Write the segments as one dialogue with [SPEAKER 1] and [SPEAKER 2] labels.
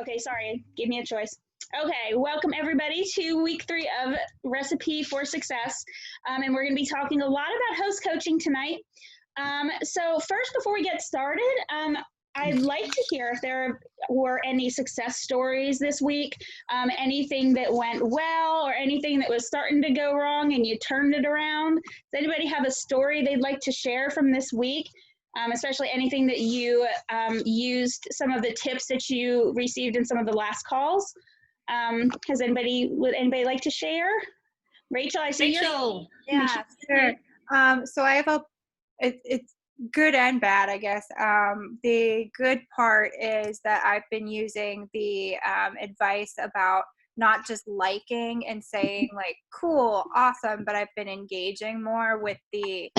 [SPEAKER 1] Okay, sorry, give me a choice. Okay, welcome everybody to week 3 of Recipe for Success. And we're going to be talking a lot about host coaching tonight. So first, before we get started, I'd like to hear if there were any success stories this week, anything that went well or anything that was starting to go wrong and you turned it around. Does anybody have a story they'd like to share from this week? Especially anything that you used, some of the tips that you received in some of the last calls. Would anybody like to share? Rachel, I see
[SPEAKER 2] Rachel.
[SPEAKER 3] Yeah, sure. So I have it's good and bad, I guess. The good part is that I've been using the advice about not just liking and saying like, cool, awesome, but I've been engaging more with the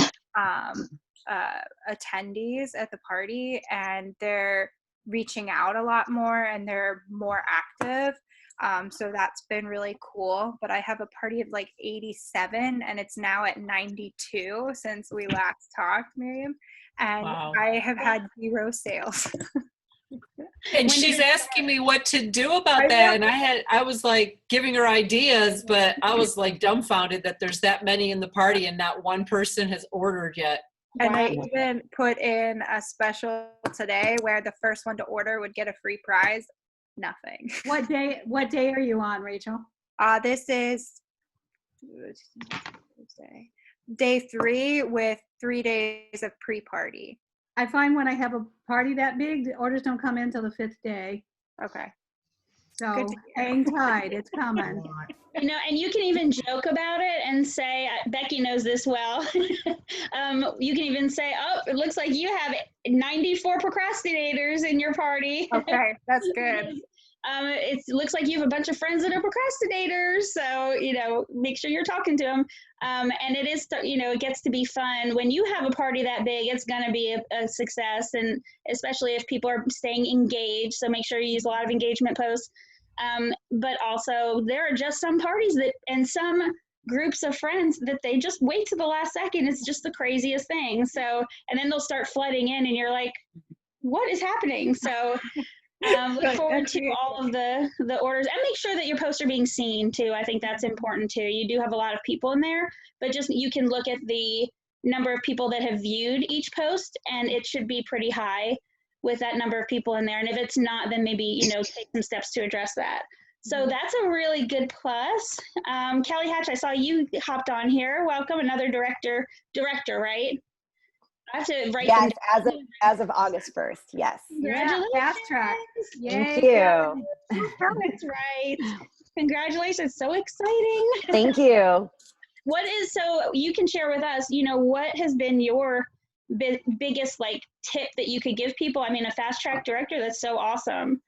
[SPEAKER 3] attendees at the party, and they're reaching out a lot more and they're more active. So that's been really cool. But I have a party of like 87 and it's now at 92 since we last talked, Miriam. And
[SPEAKER 2] Wow.
[SPEAKER 3] I have had 0 sales.
[SPEAKER 2] And she's asking me what to do about that. And I was like giving her ideas, but I was like dumbfounded that there's that many in the party and not one person has ordered yet.
[SPEAKER 3] And I even put in a special today where the first one to order would get a free prize. Nothing.
[SPEAKER 4] What day are you on, Rachel?
[SPEAKER 3] This is day 3 with 3 days of pre-party.
[SPEAKER 4] I find when I have a party that big, the orders don't come in until the 5th day.
[SPEAKER 3] Okay.
[SPEAKER 4] So hang tight, it's coming.
[SPEAKER 1] You know, and you can even joke about it and say, Becky knows this well. You can even say, oh, it looks like you have 94 procrastinators in your party.
[SPEAKER 3] Okay, that's good.
[SPEAKER 1] It looks like you have a bunch of friends that are procrastinators. So, you know, make sure you're talking to them. And it is, you know, it gets to be fun. When you have a party that big, it's going to be a success. And especially if people are staying engaged. So make sure you use a lot of engagement posts. But also there are just some parties and some groups of friends that they just wait to the last second. It's just the craziest thing. So, and then they'll start flooding in and you're like, what is happening? So look forward to all of the orders, and make sure that your posts are being seen too. I think that's important too. You do have a lot of people in there, but just you can look at the number of people that have viewed each post and it should be pretty high with that number of people in there. And if it's not, then maybe, you know, take some steps to address that. So that's a really good plus. Kelly Hatch, I saw you hopped on here. Welcome, another director, right? I have to write
[SPEAKER 5] yes, as of August 1st, yes.
[SPEAKER 1] Congratulations.
[SPEAKER 4] Yeah, fast track.
[SPEAKER 5] Thank you.
[SPEAKER 1] That's right. Congratulations. So exciting.
[SPEAKER 5] Thank you.
[SPEAKER 1] So you can share with us, you know, what has been your biggest like tip that you could give people? I mean, a fast track director, that's so awesome.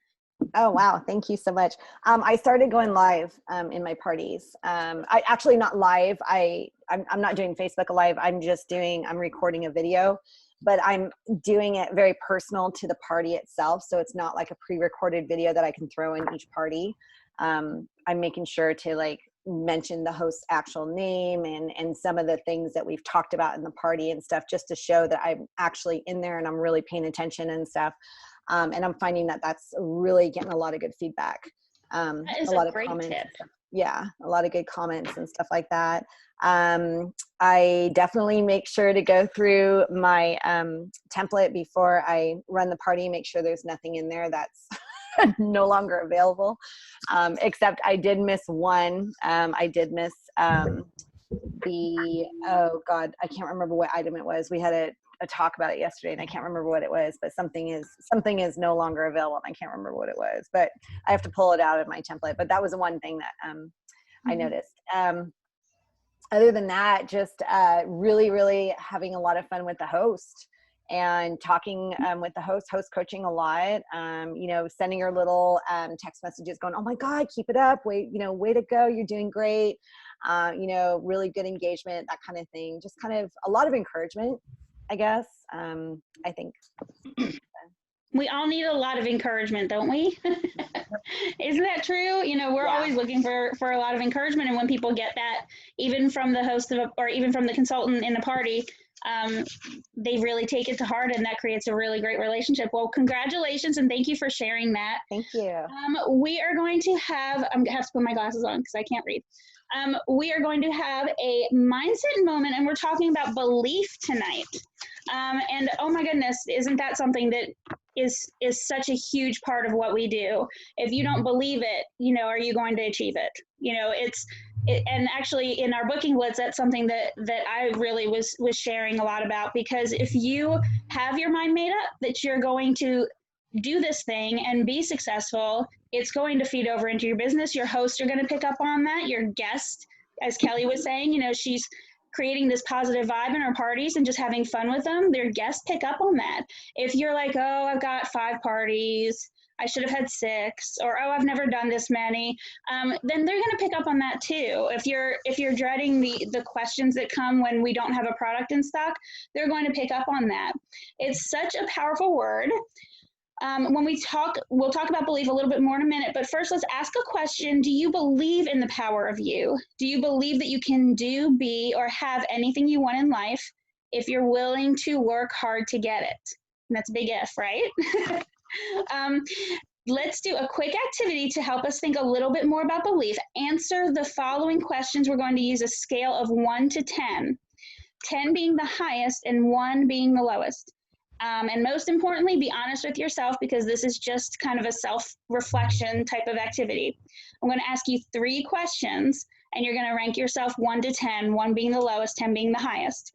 [SPEAKER 5] Oh, wow. Thank you so much. I started going live in my parties. I actually not live. I'm not doing Facebook Live. I'm recording a video, but I'm doing it very personal to the party itself. So it's not like a pre-recorded video that I can throw in each party. I'm making sure to like mention the host's actual name and some of the things that we've talked about in the party and stuff, just to show that I'm actually in there and I'm really paying attention and stuff. And I'm finding that that's really getting a lot of good feedback.
[SPEAKER 1] That is
[SPEAKER 5] a lot
[SPEAKER 1] a
[SPEAKER 5] of
[SPEAKER 1] great
[SPEAKER 5] comments.
[SPEAKER 1] tip.
[SPEAKER 5] Yeah, a lot of good comments and stuff like that. I definitely make sure to go through my template before I run the party, make sure there's nothing in there that's no longer available. Except I did miss one. I did miss oh God, I can't remember what item it was. We had a talk about it yesterday and I can't remember what it was, but something is no longer available and I can't remember what it was, but I have to pull it out of my template. But that was the one thing that I noticed. Other than that, just really, really having a lot of fun with the host and talking with the host coaching a lot, you know, sending her little text messages going, oh my God, keep it up. Way to go. You're doing great. You know, really good engagement, that kind of thing. Just kind of a lot of encouragement, I guess. I think.
[SPEAKER 1] We all need a lot of encouragement, don't we? Isn't that true? You know, we're always looking for a lot of encouragement. And when people get that, even from the host or even from the consultant in the party, they really take it to heart, and that creates a really great relationship. Well, congratulations, and thank you for sharing that.
[SPEAKER 5] Thank you.
[SPEAKER 1] We are going to have, I'm gonna have to put my glasses on because I can't read. We are going to have a mindset moment, and we're talking about belief tonight. And oh my goodness, isn't that something that is such a huge part of what we do? If you don't believe it, are you going to achieve it? And actually in our booking blitz, that's something that I really was sharing a lot about, because if you have your mind made up that you're going to do this thing and be successful, it's going to feed over into your business. Your hosts are going to pick up on that. Your guest, as Kelly was saying, she's creating this positive vibe in her parties and just having fun with them. Their guests pick up on that. If you're like, oh, I've got 5 parties, I should have had 6, or oh, I've never done this many, then they're going to pick up on that too. If you're dreading the questions that come when we don't have a product in stock, they're going to pick up on that. It's such a powerful word. When we'll talk about belief a little bit more in a minute, but first let's ask a question. Do you believe in the power of you? Do you believe that you can do, be, or have anything you want in life if you're willing to work hard to get it? And that's a big if, right? Let's do a quick activity to help us think a little bit more about belief. Answer the following questions. We're going to use a scale of 1 to 10, 10 being the highest and 1 being the lowest. And most importantly, be honest with yourself, because this is just kind of a self-reflection type of activity. I'm going to ask you 3 questions, and you're going to rank yourself 1 to 10, 1 being the lowest, 10 being the highest.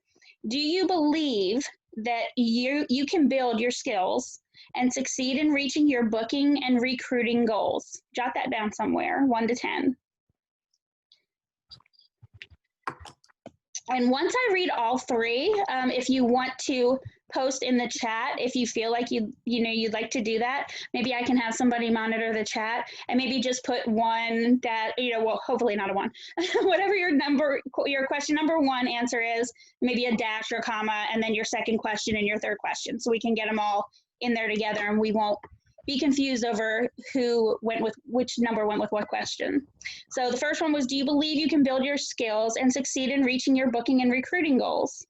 [SPEAKER 1] Do you believe that you can build your skills and succeed in reaching your booking and recruiting goals? Jot that down somewhere, 1 to 10. And once I read all 3, if you want to post in the chat, if you feel like you'd like to do that, maybe I can have somebody monitor the chat, and maybe just put 1 that, well, hopefully not a 1, whatever your question number 1 answer is, maybe a dash or comma, and then your second question and your third question, so we can get them all in there together, and we won't be confused over which number went with what question. So the first one was, do you believe you can build your skills and succeed in reaching your booking and recruiting goals?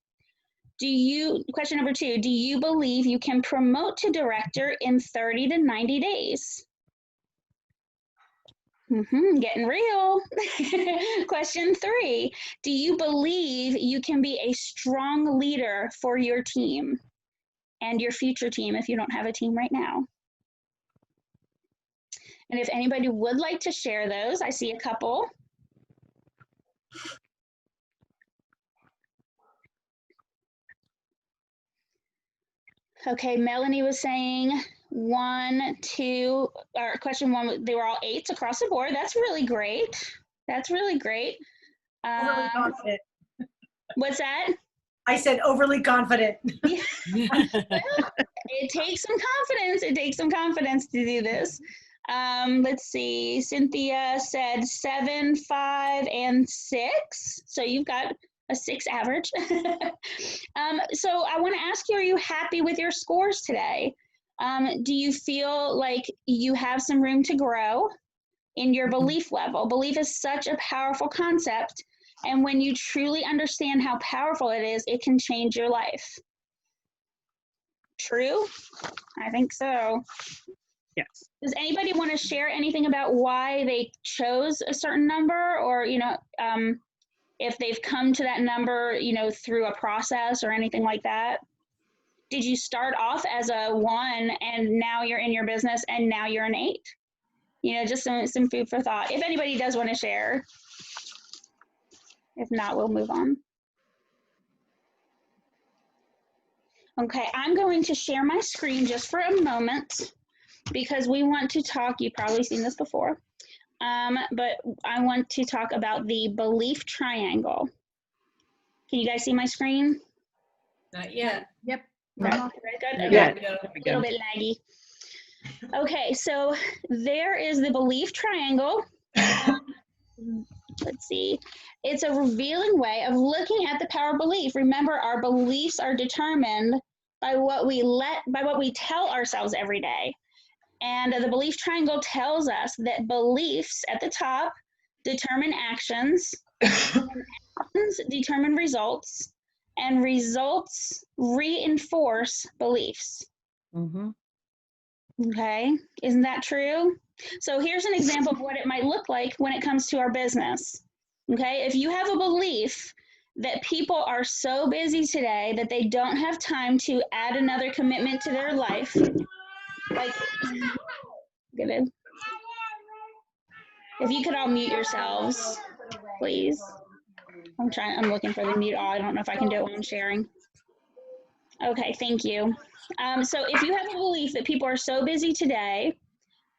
[SPEAKER 1] Question number 2, do you believe you can promote to director in 30 to 90 days? Getting real. Question 3, do you believe you can be a strong leader for your team and your future team if you don't have a team right now? And if anybody would like to share those, I see a couple. Okay, Melanie was saying 1, 2, or question 1, they were all 8s across the board. That's really great. That's really great.
[SPEAKER 6] Overly confident.
[SPEAKER 1] What's that?
[SPEAKER 6] I said overly confident.
[SPEAKER 1] It takes some confidence. It takes some confidence to do this. Let's see. Cynthia said 7, 5, and 6. So you've got a 6 average. So I want to ask you, are you happy with your scores today? Do you feel like you have some room to grow in your belief level? Belief is such a powerful concept. And when you truly understand how powerful it is, it can change your life. True? I think so.
[SPEAKER 7] Yes.
[SPEAKER 1] Does anybody want to share anything about why they chose a certain number, or, if they've come to that number, through a process or anything like that? Did you start off as a 1 and now you're in your business and now you're an 8? Just some food for thought. If anybody does want to share. If not, we'll move on. Okay, I'm going to share my screen just for a moment because we want to talk, you've probably seen this before, but I want to talk about the belief triangle. Can you guys see my screen?
[SPEAKER 2] Not yet.
[SPEAKER 4] Yep.
[SPEAKER 1] Right, good. Okay.
[SPEAKER 7] Yeah.
[SPEAKER 1] A little bit laggy. Okay, so there is the belief triangle. Let's see. It's a revealing way of looking at the power of belief. Remember, our beliefs are determined by what we tell ourselves every day. And the belief triangle tells us that beliefs at the top determine actions, actions determine results, and results reinforce beliefs.
[SPEAKER 5] Mm-hmm.
[SPEAKER 1] Okay, isn't that true? So here's an example of what it might look like when it comes to our business. Okay, if you have a belief that people are so busy today that they don't have time to add another commitment to their life, like, good. If you could all mute yourselves, please. I'm looking for the mute all. I don't know if I can do it while I'm sharing. Okay, thank you. So if you have a belief that people are so busy today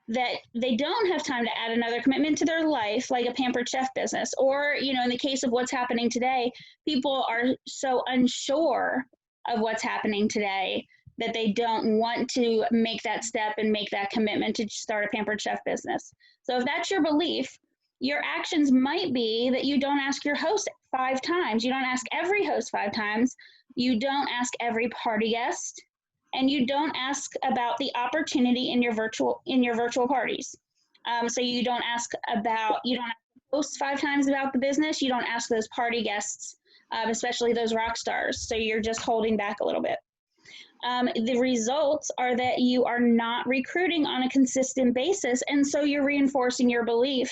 [SPEAKER 1] that they don't have time to add another commitment to their life, like a Pampered Chef business, or, you know, in the case of what's happening today, people are so unsure of what's happening today that they don't want to make that step and make that commitment to start a Pampered Chef business. So if that's your belief, your actions might be that you don't ask your host 5 times. You don't ask every host 5 times. You don't ask every party guest, and you don't ask about the opportunity in your virtual parties. So you don't ask host 5 times about the business. You don't ask those party guests, especially those rock stars. So you're just holding back a little bit. The results are that you are not recruiting on a consistent basis, and so you're reinforcing your belief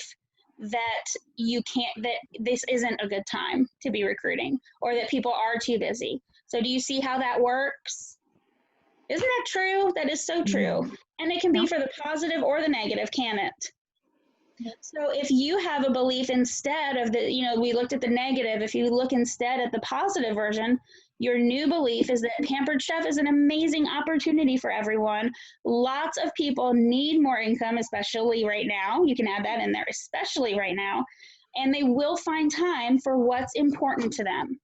[SPEAKER 1] that that this isn't a good time to be recruiting, or that people are too busy. So do you see how that works? Isn't that true? That is so true. And it can be for the positive or the negative, can it? So if you have a belief instead of the, you know, we looked at the negative, if you look instead at the positive version, your new belief is that Pampered Chef is an amazing opportunity for everyone. Lots of people need more income, especially right now. You can add that in there, especially right now. And they will find time for what's important to them.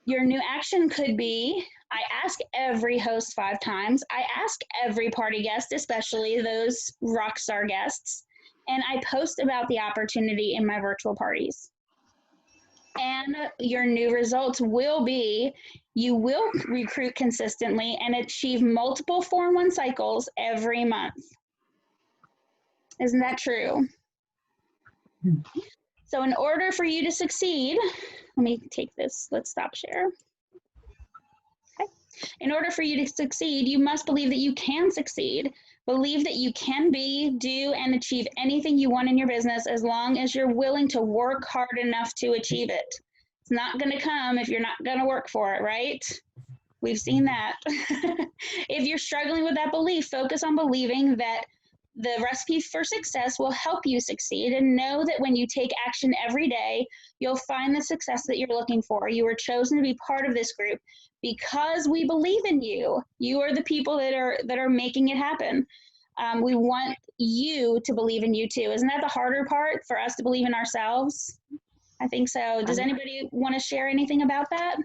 [SPEAKER 1] Your new action could be, I ask every host 5 times. I ask every party guest, especially those rock star guests, and I post about the opportunity in my virtual parties. And your new results will be, you will recruit consistently and achieve multiple 4-in-1 cycles every month. Isn't that true? So in order for you to succeed, let me take this, let's stop share. Okay. In order for you to succeed, you must believe that you can succeed. Believe that you can be, do, and achieve anything you want in your business as long as you're willing to work hard enough to achieve it. It's not going to come if you're not going to work for it, right? We've seen that. If you're struggling with that belief, focus on believing that the recipe for success will help you succeed, and know that when you take action every day, you'll find the success that you're looking for. You were chosen to be part of this group because we believe in you. You are the people that are making it happen. We want you to believe in you too. Isn't that the harder part, for us to believe in ourselves? I think so. Does anybody want to share anything about that?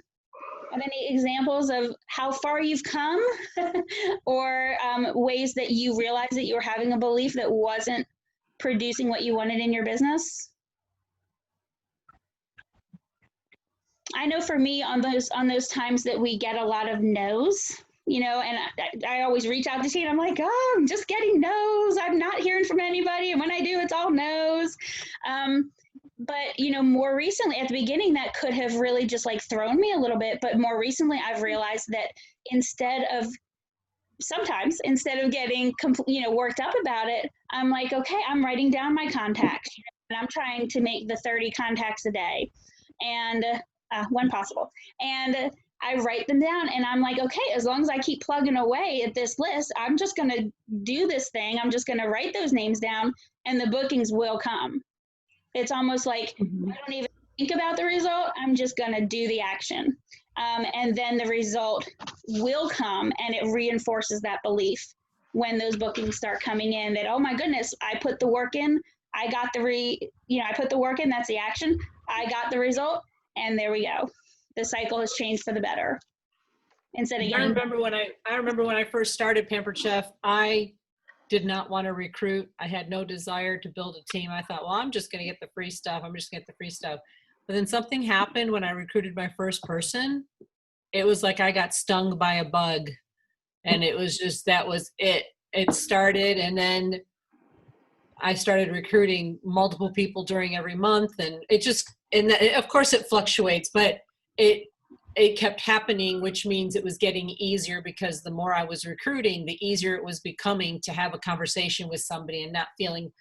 [SPEAKER 1] Have any examples of how far you've come or ways that you realized that you were having a belief that wasn't producing what you wanted in your business? I know for me, on those times that we get a lot of no's, you know, and I always reach out to Tina. I'm like, oh, I'm just getting no's. I'm not hearing from anybody. And when I do, it's all no's. But, you know, more recently at the beginning, that could have really just like thrown me a little bit. But more recently, I've realized that instead of getting, worked up about it, I'm like, okay, I'm writing down my contacts, and I'm trying to make the 30 contacts a day, and when possible. And I write them down, and I'm like, okay, as long as I keep plugging away at this list, I'm just going to do this thing. I'm just going to write those names down, and the bookings will come. It's almost like I don't even think about the result. I'm just going to do the action. And then the result will come, and it reinforces that belief when those bookings start coming in that, oh my goodness, I put the work in. I got I put the work in. That's the action. I got the result, and there we go. The cycle has changed for the better. Instead of
[SPEAKER 2] I remember when I first started Pampered Chef, I did not want to recruit. I had no desire to build a team. I thought, well, I'm just going to get the free stuff. But then something happened when I recruited my first person. It was like I got stung by a bug. And it was just, that was it. It started, and then I started recruiting multiple people during every month. And it just, of course it fluctuates, but it kept happening, which means it was getting easier because the more I was recruiting, the easier it was becoming to have a conversation with somebody and not feeling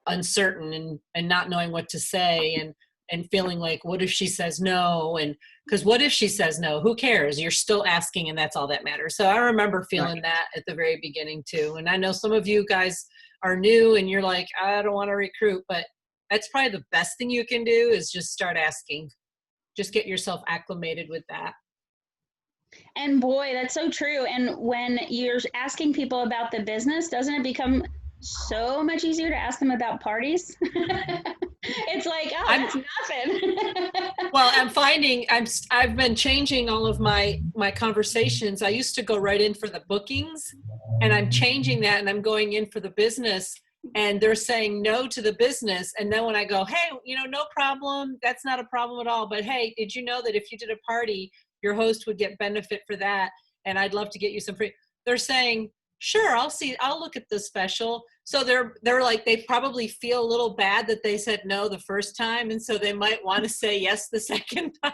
[SPEAKER 2] uncertain and not knowing what to say and feeling like, what if she says no? And because what if she says no? Who cares? You're still asking, and that's all that matters. So I remember feeling that at the very beginning too. And I know some of you guys are new and you're like, I don't want to recruit, but that's probably the best thing you can do is just start asking. Just get yourself acclimated with that.
[SPEAKER 1] And boy, that's so true. And when you're asking people about the business, doesn't it become so much easier to ask them about parties? It's like, oh, that's nothing.
[SPEAKER 2] Well, I'm finding I've been changing all of my conversations. I used to go right in for the bookings, and I'm changing that, and I'm going in for the business, and they're saying no to the business. And then when I go, hey, no problem, that's not a problem at all. But hey, did you know that if you did a party, your host would get benefit for that? And I'd love to get you some free. They're saying, sure, I'll look at the special. So they're like, they probably feel a little bad that they said no the first time. And so they might want to say yes the second time.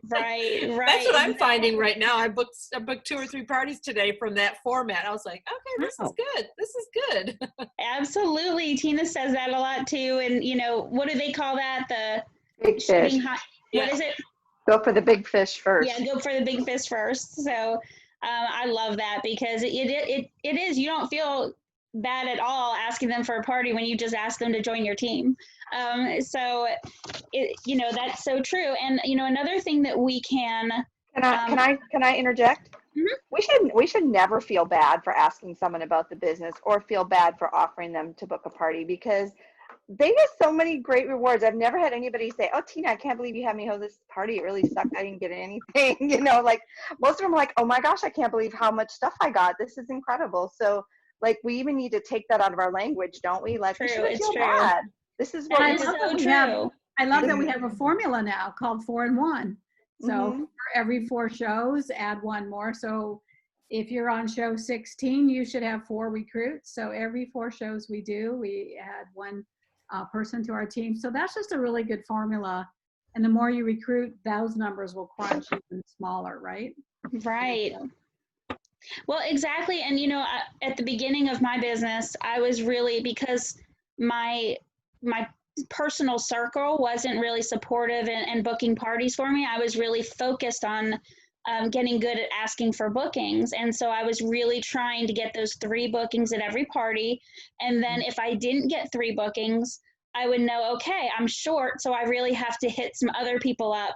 [SPEAKER 1] Right.
[SPEAKER 2] That's what I'm finding right now. I booked 2 or 3 parties today from that format. I was like, okay, this is good. This is good.
[SPEAKER 1] Absolutely. Tina says that a lot too. And what do they call that? The
[SPEAKER 7] Big fish.
[SPEAKER 1] What is it?
[SPEAKER 7] Go for the big fish first.
[SPEAKER 1] Yeah, go for the big fish first. So I love that because it is, you don't feel bad at all asking them for a party when you just ask them to join your team. So that's so true. And another thing that we can
[SPEAKER 7] I interject?
[SPEAKER 1] Mm-hmm.
[SPEAKER 7] We should never feel bad for asking someone about the business or feel bad for offering them to book a party, because they get so many great rewards. I've never had anybody say, oh, Tina, I can't believe you had me host this party. It really sucked. I didn't get anything. Like most of them are like, oh my gosh, I can't believe how much stuff I got. This is incredible. So like, we even need to take that out of our language, don't we? Like, we shouldn't feel bad. This is what
[SPEAKER 4] I love that we have a formula now called 4 in 1. So for every 4 shows, add 1 more. So if you're on show 16, you should have 4 recruits. So every 4 shows we do, we add 1 person to our team. So that's just a really good formula. And the more you recruit, those numbers will crunch even smaller, right?
[SPEAKER 1] Right. Well, exactly. And, at the beginning of my business, I was really, because my personal circle wasn't really supportive and booking parties for me, I was really focused on getting good at asking for bookings. And so I was really trying to get those 3 bookings at every party. And then if I didn't get 3 bookings, I would know, okay, I'm short. So I really have to hit some other people up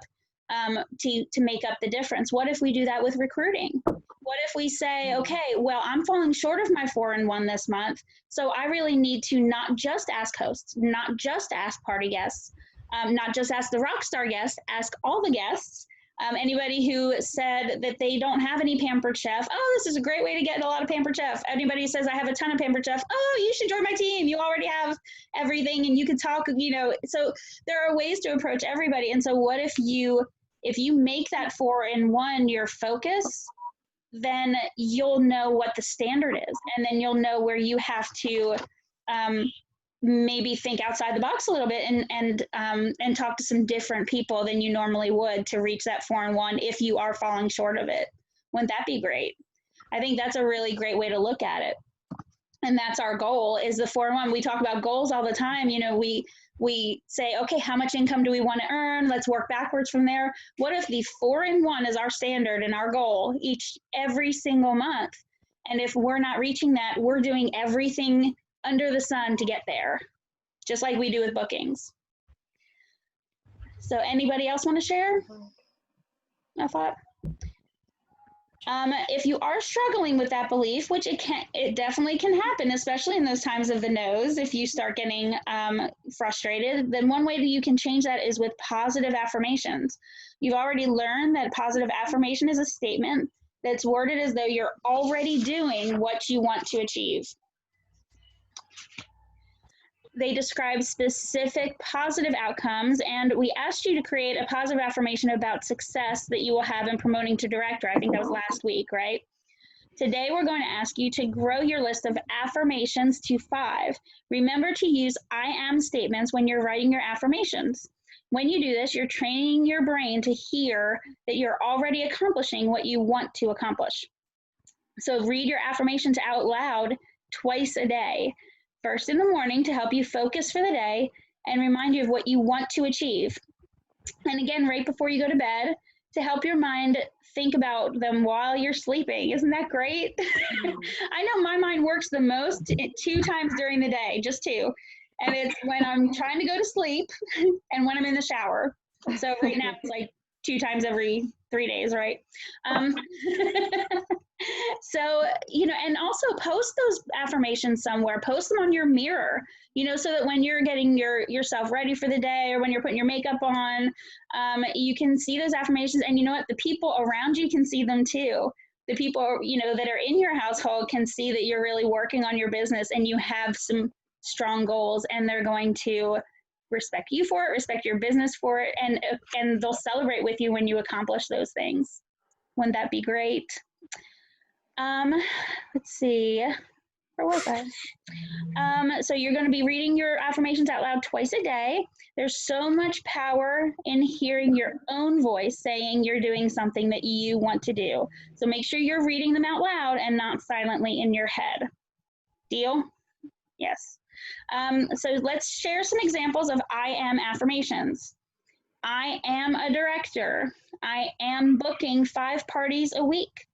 [SPEAKER 1] to make up the difference. What if we do that with recruiting? What if we say, okay, well, I'm falling short of my 4 in 1 this month. So I really need to not just ask hosts, not just ask party guests, not just ask the rock star guests, ask all the guests. Anybody who said that they don't have any Pampered Chef, oh, this is a great way to get a lot of Pampered Chef. Anybody who says I have a ton of Pampered Chef, oh, you should join my team. You already have everything and you can talk, So there are ways to approach everybody. And so what if you make that 4 in 1 your focus, then you'll know what the standard is. And then you'll know where you have to maybe think outside the box a little bit and talk to some different people than you normally would to reach that 4 in 1 if you are falling short of it. Wouldn't that be great? I think that's a really great way to look at it. And that's our goal, is the 4 in 1. We talk about goals all the time. We say, okay, how much income do we want to earn? Let's work backwards from there. What if the 4 in 1 is our standard and our goal every single month? And if we're not reaching that, we're doing everything under the sun to get there, just like we do with bookings. So anybody else want to share a thought? If you are struggling with that belief, which it definitely can happen, especially in those times of the no's, if you start getting frustrated, then one way that you can change that is with positive affirmations. You've already learned that positive affirmation is a statement that's worded as though you're already doing what you want to achieve. They describe specific positive outcomes, and we asked you to create a positive affirmation about success that you will have in promoting to director. I think that was last week, right? Today, we're going to ask you to grow your list of affirmations to 5. Remember to use I am statements when you're writing your affirmations. When you do this, you're training your brain to hear that you're already accomplishing what you want to accomplish. So read your affirmations out loud twice a day. First in the morning to help you focus for the day and remind you of what you want to achieve. And again, right before you go to bed to help your mind think about them while you're sleeping. Isn't that great? I know my mind works the most 2 times during the day, just 2. And it's when I'm trying to go to sleep and when I'm in the shower. So right now it's like 2 times every 3 days, right? So, and also post those affirmations somewhere, post them on your mirror, so that when you're getting yourself ready for the day or when you're putting your makeup on, you can see those affirmations. And you know what? The people around you can see them too. The people, that are in your household can see that you're really working on your business and you have some strong goals, and they're going to respect you for it, respect your business for it, and they'll celebrate with you when you accomplish those things. Wouldn't that be great? Let's see, where was I? So you're going to be reading your affirmations out loud twice a day. There's so much power in hearing your own voice saying you're doing something that you want to do. So make sure you're reading them out loud and not silently in your head. Deal? Yes. So let's share some examples of I am affirmations. I am a director. I am booking 5 parties a week.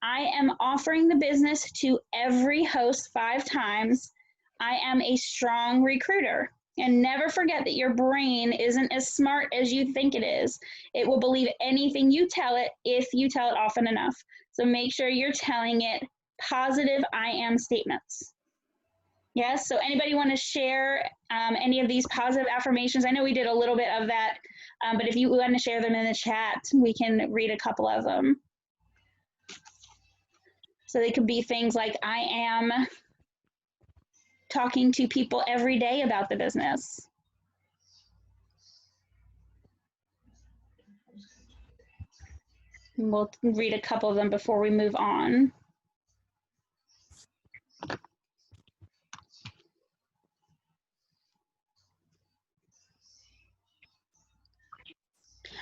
[SPEAKER 1] I am offering the business to every host 5 times. I am a strong recruiter. And never forget that your brain isn't as smart as you think it is. It will believe anything you tell it if you tell it often enough. So make sure you're telling it positive I am statements. Yes, so anybody want to share any of these positive affirmations? I know we did a little bit of that, but if you want to share them in the chat, we can read a couple of them. So they could be things like, I am talking to people every day about the business. And we'll read a couple of them before we move on.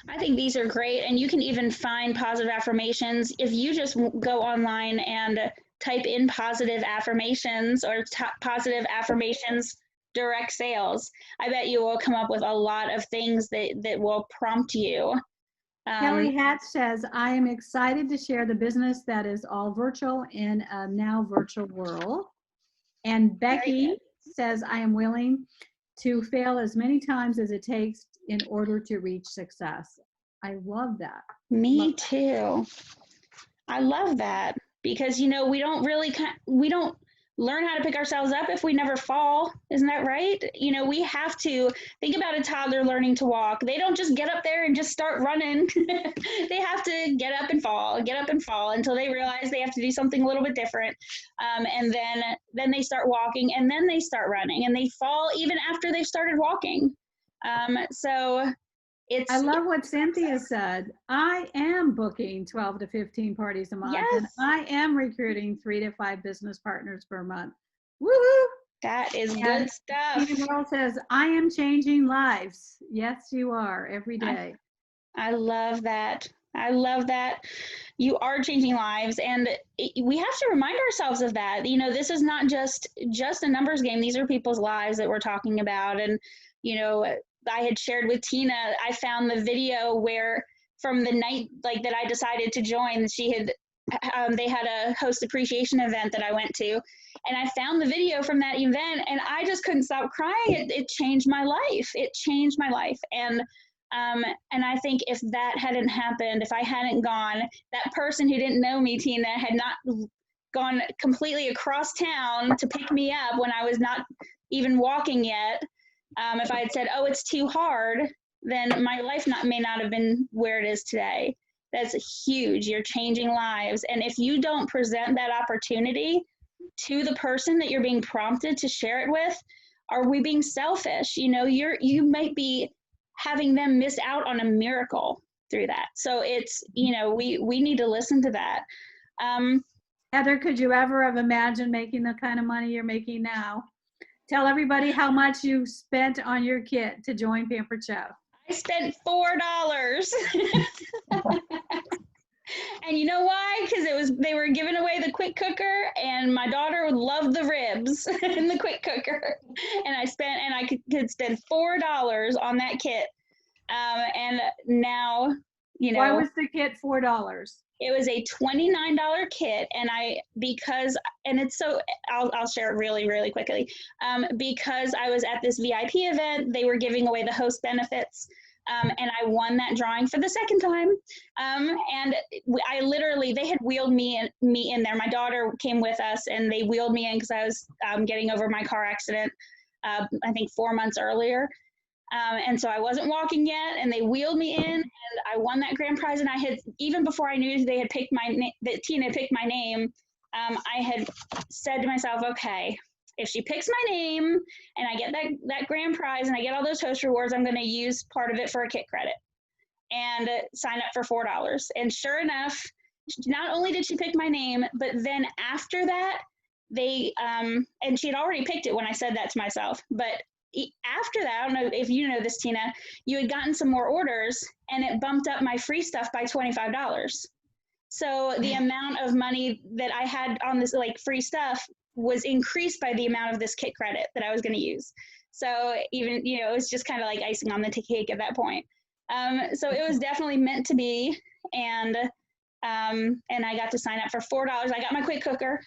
[SPEAKER 1] I think these are great, and you can even find positive affirmations if you just go online and type in positive affirmations or positive affirmations direct sales. I bet you will come up with a lot of things that will prompt you.
[SPEAKER 4] Kelly Hatch says, I am excited to share the business that is all virtual in a now virtual world. And Becky says, I am willing to fail as many times as it takes in order to reach success. I love that.
[SPEAKER 1] Me too. I love that because, we don't learn how to pick ourselves up if we never fall. Isn't that right? We have to think about a toddler learning to walk. They don't just get up there and just start running. They have to get up and fall until they realize they have to do something a little bit different. And then they start walking, and then they start running, and they fall even after they've started walking. I
[SPEAKER 4] love what Cynthia said. I am booking 12 to 15 parties a month.
[SPEAKER 1] Yes.
[SPEAKER 4] And I am recruiting 3 to 5 business partners per month. Woohoo!
[SPEAKER 1] That is good stuff.
[SPEAKER 4] Tina Merle says, I am changing lives. Yes, you are every day.
[SPEAKER 1] I love that. I love that. You are changing lives, and we have to remind ourselves of that. This is not just a numbers game. These are people's lives that we're talking about. And, I had shared with Tina, I found the video where from the night that I decided to join, they had a host appreciation event that I went to, and I found the video from that event, and I just couldn't stop crying. It changed my life. It changed my life. And I think if that hadn't happened, if I hadn't gone, that person who didn't know me, Tina, had not gone completely across town to pick me up when I was not even walking yet. If I had said, oh, it's too hard, then my life may not have been where it is today. That's huge. You're changing lives. And if you don't present that opportunity to the person that you're being prompted to share it with, are we being selfish? You might be having them miss out on a miracle through that. So it's, we need to listen to that.
[SPEAKER 4] Heather, could you ever have imagined making the kind of money you're making now? Tell everybody how much you spent on your kit to join Pampered Chef.
[SPEAKER 1] I spent $4. And you know why? Because they were giving away the quick cooker, and my daughter loved the ribs in the quick cooker. And I could spend $4 on that kit. And now, you know.
[SPEAKER 4] Why was the kit $4?
[SPEAKER 1] It was a $29 kit, and I'll share it really, really quickly. Because I was at this VIP event, they were giving away the host benefits. And I won that drawing for the second time. And they had wheeled me in there. My daughter came with us, and they wheeled me in because I was getting over my car accident, I think 4 months earlier. And so I wasn't walking yet, and they wheeled me in, and I won that grand prize. And I had, even before I knew they had picked that Tina picked my name, I had said to myself, okay, if she picks my name and I get that grand prize and I get all those host rewards, I'm going to use part of it for a kit credit and sign up for $4. And sure enough, not only did she pick my name, but then after that, and she had already picked it when I said that to myself, but after that, I don't know if you know this, Tina, you had gotten some more orders, and it bumped up my free stuff by $25. So the amount of money that I had on this free stuff was increased by the amount of this kit credit that I was going to use. So even, it was just kind of like icing on the cake at that point. So it was definitely meant to be. And I got to sign up for $4. I got my quick cooker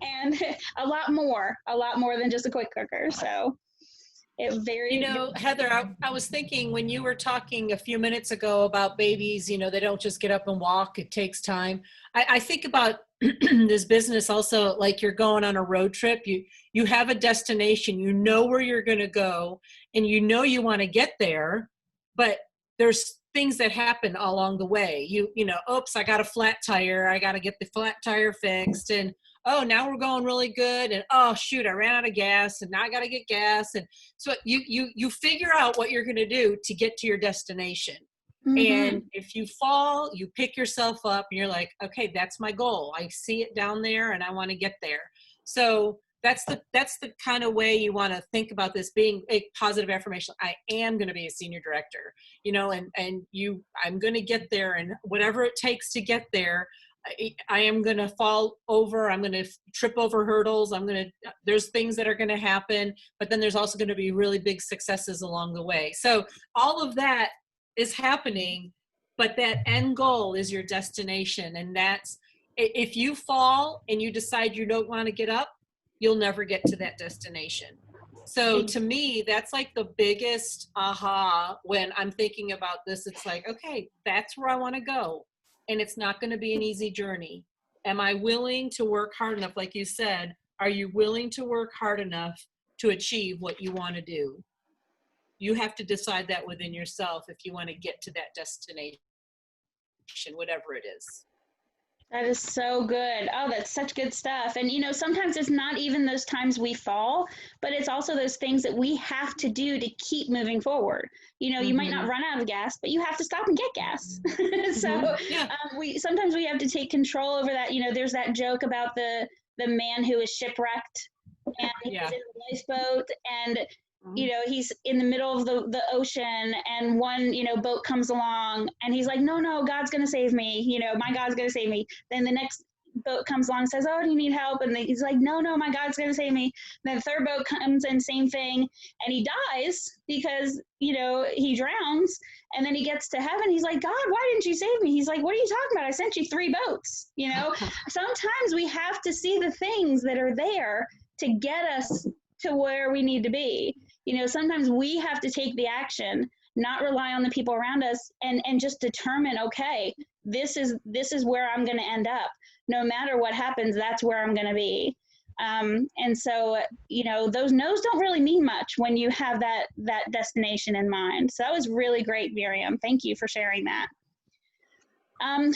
[SPEAKER 1] and a lot more than just a quick cooker. So it very,
[SPEAKER 2] Heather, I was thinking when you were talking a few minutes ago about babies, they don't just get up and walk. It takes time. I think about this business also, like you're going on a road trip. You have a destination, you know where you're going to go, and you want to get there, but there's things that happen along the way. Oops, I got a flat tire. I got to get the flat tire fixed. And, oh, now we're going really good. And, oh, shoot, I ran out of gas, and now I got to get gas. And so you figure out what you're going to do to get to your destination. Mm-hmm. And if you fall, you pick yourself up, and you're like, okay, that's my goal. I see it down there, and I want to get there. So that's the kind of way you want to think about this, being a positive affirmation. I am going to be a senior director, I'm going to get there, and whatever it takes to get there, I am going to fall over. I'm going to trip over hurdles. There's things that are going to happen, but then there's also going to be really big successes along the way. So all of that is happening, but that end goal is your destination. And that's, if you fall and you decide you don't want to get up, you'll never get to that destination. So to me, that's like the biggest aha when I'm thinking about this. It's like, okay, that's where I want to go. And it's not going to be an easy journey. Am I willing to work hard enough? Like you said, are you willing to work hard enough to achieve what you want to do? You have to decide that within yourself if you want to get to that destination, whatever it is.
[SPEAKER 1] That is so good. Oh, that's such good stuff. And, sometimes it's not even those times we fall, but it's also those things that we have to do to keep moving forward. You might not run out of gas, but you have to stop and get gas. So sometimes we have to take control over that. There's that joke about the man who was shipwrecked, and he's in a lifeboat, and he's in the middle of the ocean, and one, boat comes along, and he's like, no, God's going to save me. My God's going to save me. Then the next boat comes along and says, oh, do you need help? And he's like, no, my God's going to save me. Then the third boat comes in, same thing. And he dies because, he drowns. And then he gets to heaven. He's like, God, why didn't you save me? He's like, what are you talking about? I sent you 3 boats. Sometimes we have to see the things that are there to get us to where we need to be. Sometimes we have to take the action, not rely on the people around us, and just determine, okay, this is where I'm going to end up. No matter what happens, that's where I'm going to be. And so, those no's don't really mean much when you have that destination in mind. So that was really great, Miriam. Thank you for sharing that.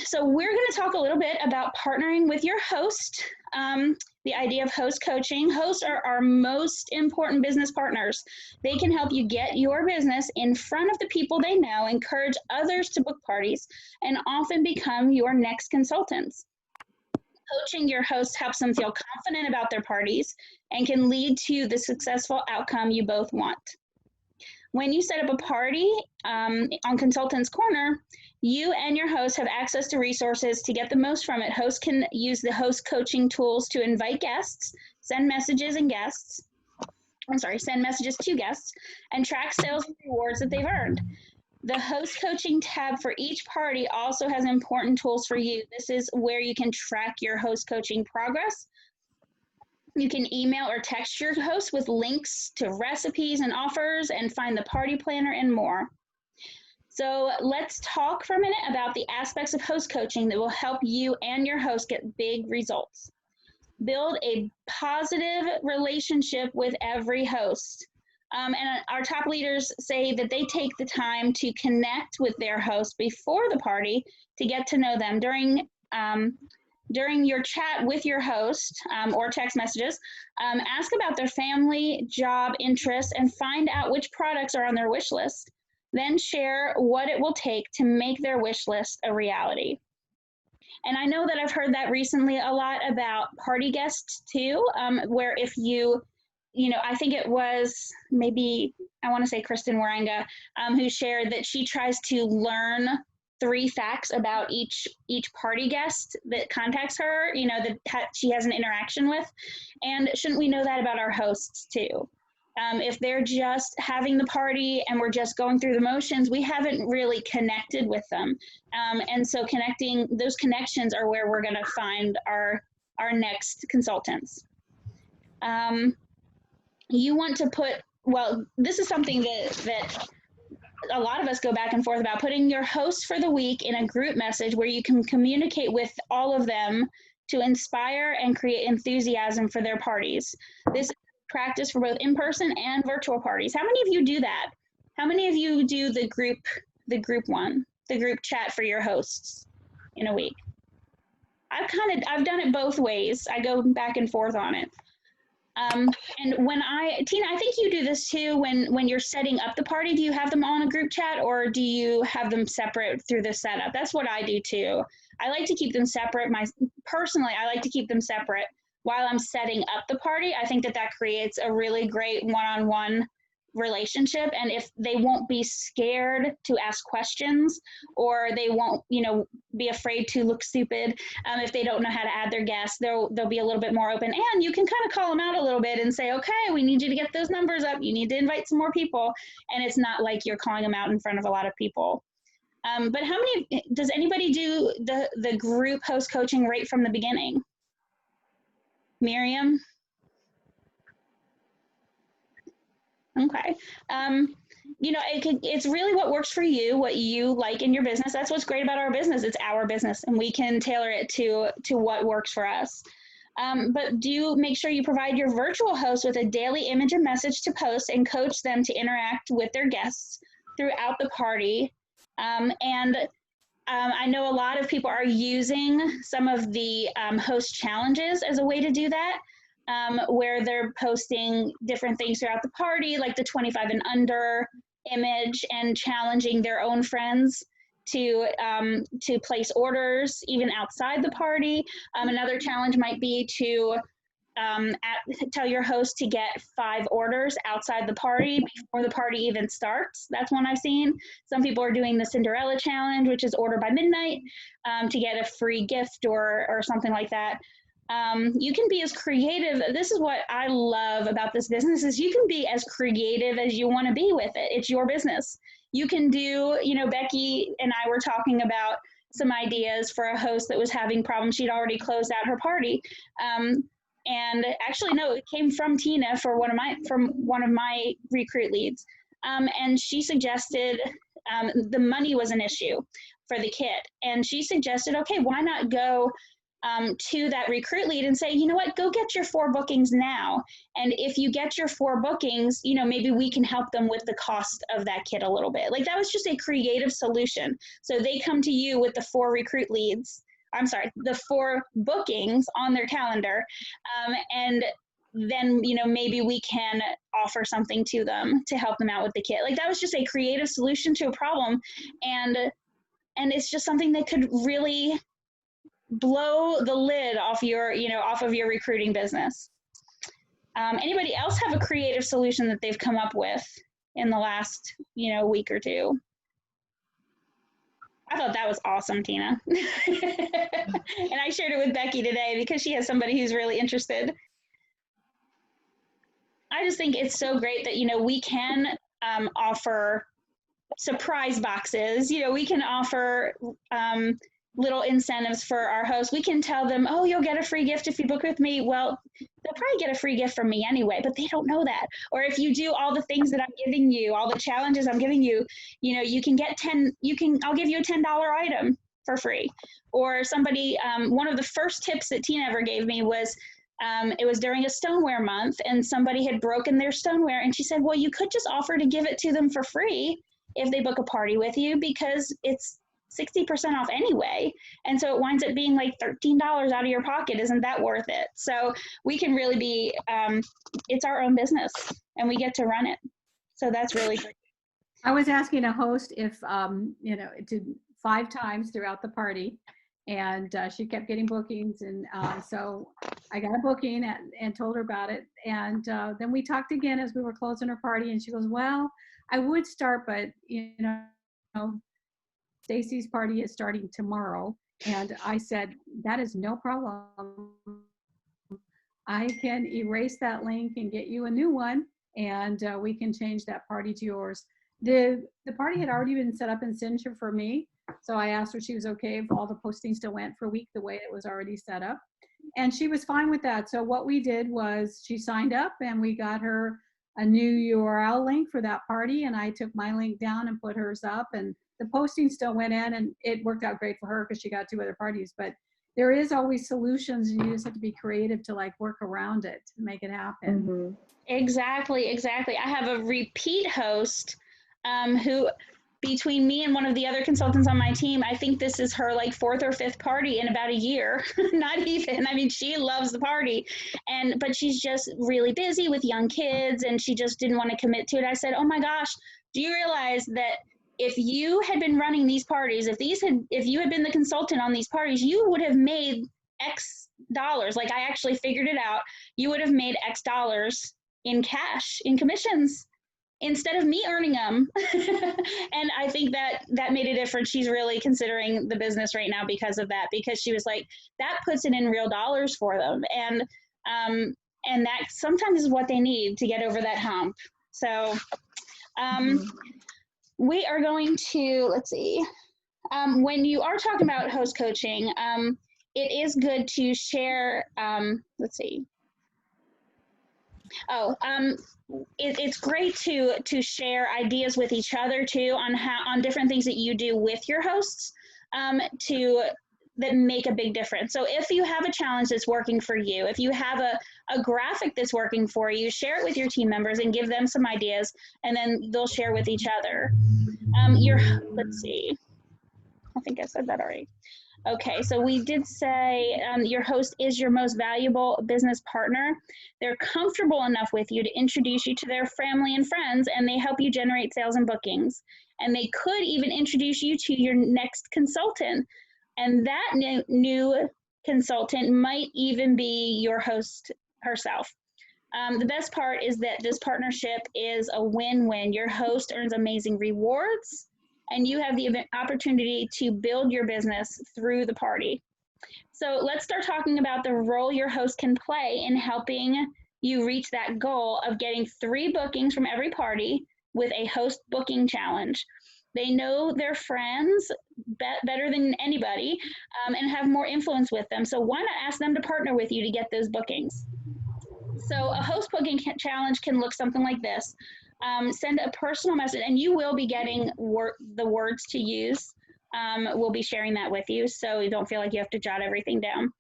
[SPEAKER 1] So we're going to talk a little bit about partnering with your host. The idea of host coaching. Hosts are our most important business partners. They can help you get your business in front of the people they know, encourage others to book parties, and often become your next consultants. Coaching your host helps them feel confident about their parties and can lead to the successful outcome you both want. When you set up a party on Consultants Corner, you and your host have access to resources to get the most from it. Hosts can use the host coaching tools to invite guests, send messages to guests, and track sales and rewards that they've earned. The host coaching tab for each party also has important tools for you. This is where you can track your host coaching progress. You can email or text your host with links to recipes and offers and find the party planner and more. So let's talk for a minute about the aspects of host coaching that will help you and your host get big results. Build a positive relationship with every host. And our top leaders say that they take the time to connect with their host before the party to get to know them. During your chat with your host or text messages, ask about their family, job, interests, and find out which products are on their wish list. Then share what it will take to make their wish list a reality. And I know that I've heard that recently a lot about party guests too, where if you I think it was maybe, I want to say Kristen Waringa, who shared that she tries to learn 3 facts about each party guest that contacts her, that she has an interaction with. And shouldn't we know that about our hosts too? If they're just having the party and we're just going through the motions, we haven't really connected with them. And so those connections are where we're going to find our next consultants. You want to this is something that a lot of us go back and forth about, putting your host for the week in a group message where you can communicate with all of them to inspire and create enthusiasm for their parties. This is practice for both in-person and virtual parties. How many of you do that? How many of you do the group chat for your hosts in a week? I've done it both ways. I go back and forth on it. And Tina, I think you do this too when you're setting up the party. Do you have them on a group chat or do you have them separate through the setup? That's what I do too. I like to keep them separate. Personally, I like to keep them separate while I'm setting up the party. I think that creates a really great one-on-one relationship, and if they won't be scared to ask questions, or they won't be afraid to look stupid if they don't know how to add their guests, they'll be a little bit more open, and you can kind of call them out a little bit and say, okay, we need you to get those numbers up, you need to invite some more people, and it's not like you're calling them out in front of a lot of people. But does anybody do the group host coaching right from the beginning? Miriam? Okay. It's really what works for you, what you like in your business. That's what's great about our business. It's our business, and we can tailor it to what works for us. But do make sure you provide your virtual host with a daily image and message to post and coach them to interact with their guests throughout the party. I know a lot of people are using some of the host challenges as a way to do that. Where they're posting different things throughout the party, like the 25 and under image, and challenging their own friends to place orders even outside the party. Another challenge might be to tell your host to get 5 orders outside the party before the party even starts. That's one I've seen. Some people are doing the Cinderella challenge, which is order by midnight to get a free gift or something like that. You can be as creative. This is what I love about this business, is you can be as creative as you want to be with it. It's your business. You can do, Becky and I were talking about some ideas for a host that was having problems. She'd already closed out her party. And actually, no, it came from Tina from one of my recruit leads. And she suggested the money was an issue for the kid. And she suggested, okay, why not go to that recruit lead and say, you know what, go get your 4 bookings now. And if you get your 4 bookings, maybe we can help them with the cost of that kid a little bit. Like, that was just a creative solution. So they come to you with the 4 recruit leads. The 4 bookings on their calendar. And then, maybe we can offer something to them to help them out with the kid. Like, that was just a creative solution to a problem. And it's just something that could really blow the lid off of your recruiting business. Anybody else have a creative solution that they've come up with in the last, week or two. I thought that was awesome, Tina. And I shared it with Becky today because she has somebody who's really interested. I just think it's so great that, we can offer surprise boxes. We can offer little incentives for our hosts. We can tell them, oh, you'll get a free gift if you book with me. Well, they'll probably get a free gift from me anyway, but they don't know that. Or if you do all the things that I'm giving you, all the challenges I'm giving you, you can get I'll give you a $10 item for free. Or somebody, one of the first tips that Tina ever gave me was, it was during a stoneware month and somebody had broken their stoneware, and she said, well, you could just offer to give it to them for free if they book a party with you, because it's 60% off anyway. And so it winds up being like $13 out of your pocket. Isn't that worth it? So we can really be, it's our own business and we get to run it. So that's really great.
[SPEAKER 4] I was asking a host if, to 5 times throughout the party, and she kept getting bookings. And so I got a booking and told her about it. And then we talked again as we were closing her party, and she goes, well, I would start, but Stacy's party is starting tomorrow. And I said, that is no problem. I can erase that link and get you a new one, and we can change that party to yours. The party had already been set up in Cincher for me, so I asked her if she was okay if all the postings still went for a week the way it was already set up. And she was fine with that. So what we did was she signed up and we got her a new URL link for that party, and I took my link down and put hers up, and the posting still went in, and it worked out great for her because she got 2 other parties. But there is always solutions, and you just have to be creative to work around it to make it happen.
[SPEAKER 5] Mm-hmm.
[SPEAKER 1] Exactly. I have a repeat host who, between me and one of the other consultants on my team, I think this is her 4th or 5th party in about a year. Not even. I mean, she loves the party, but she's just really busy with young kids, and she just didn't want to commit to it. I said, oh my gosh, do you realize that if you had been running these parties, if you had been the consultant on these parties, you would have made X dollars. I actually figured it out. You would have made X dollars in cash, in commissions, instead of me earning them. And I think that made a difference. She's really considering the business right now because of that, because she was like, that puts it in real dollars for them. And that sometimes is what they need to get over that hump. So, we are going to, let's see, when you are talking about host coaching, it is good to share, let's see. It's great to share ideas with each other too on different things that you do with your hosts that make a big difference. So if you have a challenge that's working for you, if you have a graphic that's working for you, share it with your team members and give them some ideas, and then they'll share with each other. Let's see, I think I said that already. Okay, so we did say your host is your most valuable business partner. They're comfortable enough with you to introduce you to their family and friends, and they help you generate sales and bookings. And they could even introduce you to your next consultant. And that new consultant might even be your host herself. The best part is that this partnership is a win-win. Your host earns amazing rewards, and you have the opportunity to build your business through the party. So let's start talking about the role your host can play in helping you reach that goal of getting 3 bookings from every party with a host booking challenge. They know their friends better than anybody and have more influence with them. So why not ask them to partner with you to get those bookings? So a host booking challenge can look something like this. Send a personal message, and you will be getting the words to use. We'll be sharing that with you, so you don't feel like you have to jot everything down.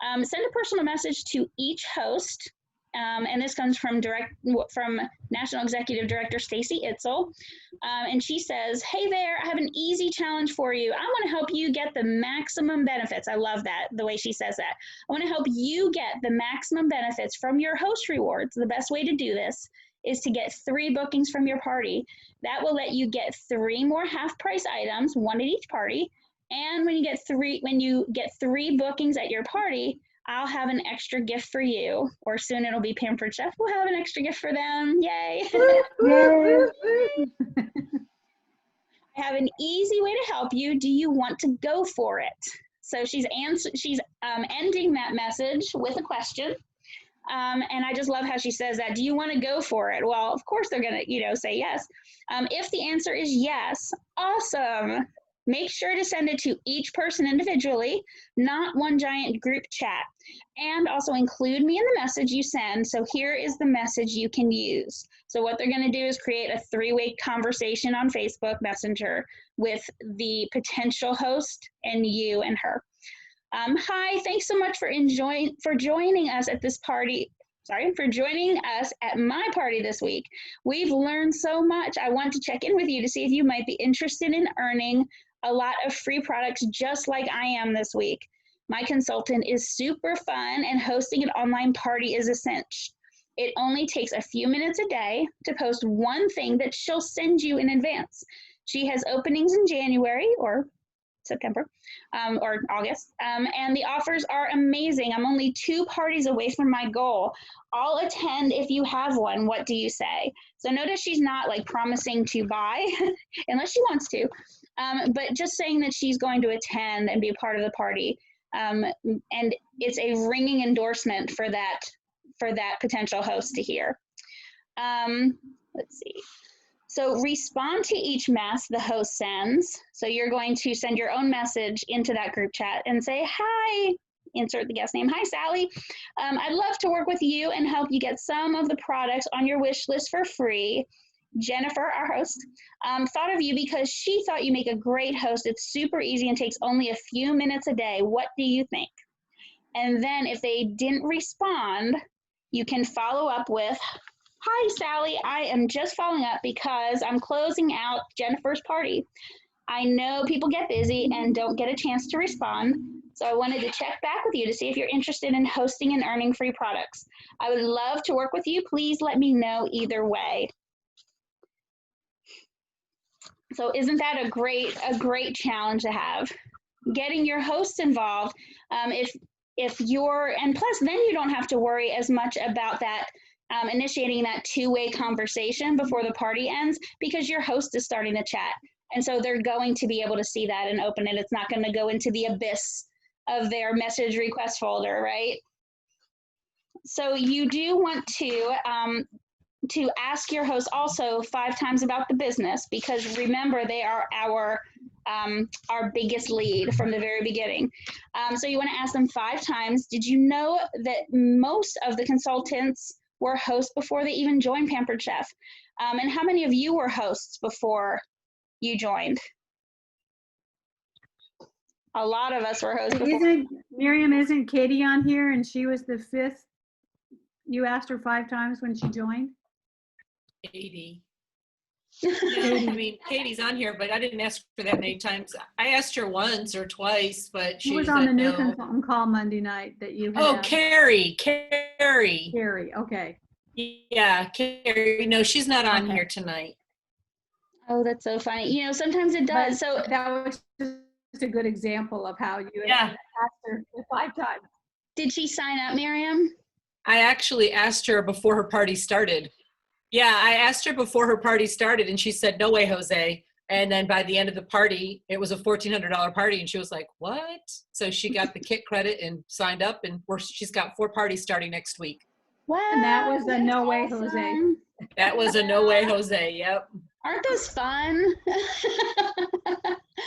[SPEAKER 1] Send a personal message to each host, and this comes from National Executive Director Stacy Itzel, and she says, hey there, I have an easy challenge for you. I want to help you get the maximum benefits. I love that, the way she says that. I want to help you get the maximum benefits from your host rewards. The best way to do this is to get 3 bookings from your party. That will let you get 3 more half-price items, 1 at each party. And when you get 3 bookings at your party, I'll have an extra gift for you, or soon it'll be Pampered Chef. We'll have an extra gift for them. Yay. I have an easy way to help you. Do you want to go for it? So she's ending that message with a question. And I just love how she says that. Do you want to go for it? Well, of course they're going to, say yes. If the answer is yes, awesome. Make sure to send it to each person individually, not one giant group chat. And also include me in the message you send. So here is the message you can use. So what they're going to do is create a 3-way conversation on Facebook Messenger with the potential host and you and her. Hi, thanks so much for joining us at this party. For joining us at my party this week. We've learned so much. I want to check in with you to see if you might be interested in earning a lot of free products just like I am this week. My consultant is super fun and hosting an online party is a cinch. It only takes a few minutes a day to post one thing that she'll send you in advance. She has openings in January or September or August, and the offers are amazing. I'm only 2 parties away from my goal. I'll attend if you have one. What do you say? So notice she's not like promising to buy unless she wants to, but just saying that she's going to attend and be a part of the party. And it's a ringing endorsement for that potential host to hear. Let's see. So respond to each mess the host sends. So you're going to send your own message into that group chat and say, hi, insert the guest name. Hi, Sally. I'd love to work with you and help you get some of the products on your wish list for free. Jennifer, our host, thought of you because she thought you make a great host. It's super easy and takes only a few minutes a day. What do you think? And then if they didn't respond, you can follow up with, hi, Sally, I am just following up because I'm closing out Jennifer's party. I know people get busy and don't get a chance to respond, so I wanted to check back with you to see if you're interested in hosting and earning free products. I would love to work with you. Please let me know either way. So isn't that a great challenge to have? Getting your host involved, if you're, and plus then you don't have to worry as much about that initiating that 2-way conversation before the party ends because your host is starting the chat. And so they're going to be able to see that and open it. It's not going to go into the abyss of their message request folder, right? So you do want to ask your host also 5 times about the business because remember they are our biggest lead from the very beginning. So you want to ask them 5 times. Did you know that most of the consultants were hosts before they even joined Pampered Chef? And how many of you were hosts before you joined? A lot of us were hosts before.
[SPEAKER 4] Miriam, isn't Katie on here and she was the 5th? You asked her 5 times when she joined?
[SPEAKER 2] Katie. I mean, Katie's on here, but I didn't ask her that many times. I asked her once or twice, but she
[SPEAKER 4] was on the new consultant call Monday night that you had.
[SPEAKER 2] Oh, Carrie.
[SPEAKER 4] Carrie, okay.
[SPEAKER 2] Yeah, Carrie. No, she's not on here tonight.
[SPEAKER 1] Oh, that's so funny. You know, sometimes it does. So
[SPEAKER 4] that was just a good example of how you asked her 5 times.
[SPEAKER 1] Did she sign up, Miriam?
[SPEAKER 2] I actually asked her before her party started. Yeah, I asked her before her party started and she said, no way, Jose. And then by the end of the party, it was a $1,400 party and she was like, what? So she got the kit credit and signed up and she's got 4 parties starting next week.
[SPEAKER 1] Wow.
[SPEAKER 4] And that was a no way, Jose.
[SPEAKER 2] That was a no way, Jose. Yep.
[SPEAKER 1] Aren't those fun?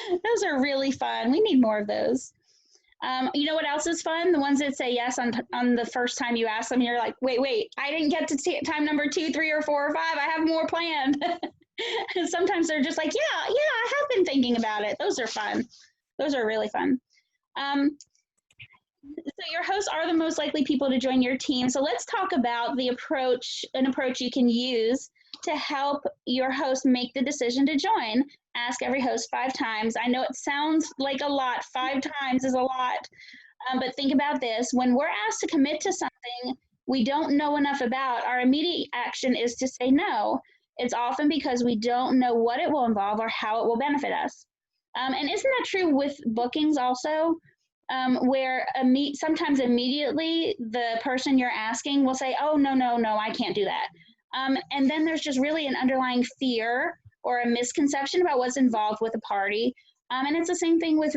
[SPEAKER 1] Those are really fun. We need more of those. You know what else is fun? The ones that say yes on the first time you ask them, you're like, wait, I didn't get to time number 2, 3, or 4, or 5. I have more planned. And sometimes they're just like, yeah, I have been thinking about it. Those are fun. Those are really fun. So your hosts are the most likely people to join your team. So let's talk about an approach you can use to help your host make the decision to join. Ask every host 5 times. I know it sounds like a lot. 5 times is a lot. But think about this. When we're asked to commit to something we don't know enough about, our immediate action is to say no. It's often because we don't know what it will involve or how it will benefit us. And isn't that true with bookings also? where sometimes immediately the person you're asking will say, oh, no, I can't do that. And then there's just really an underlying fear or a misconception about what's involved with a party. And it's the same thing with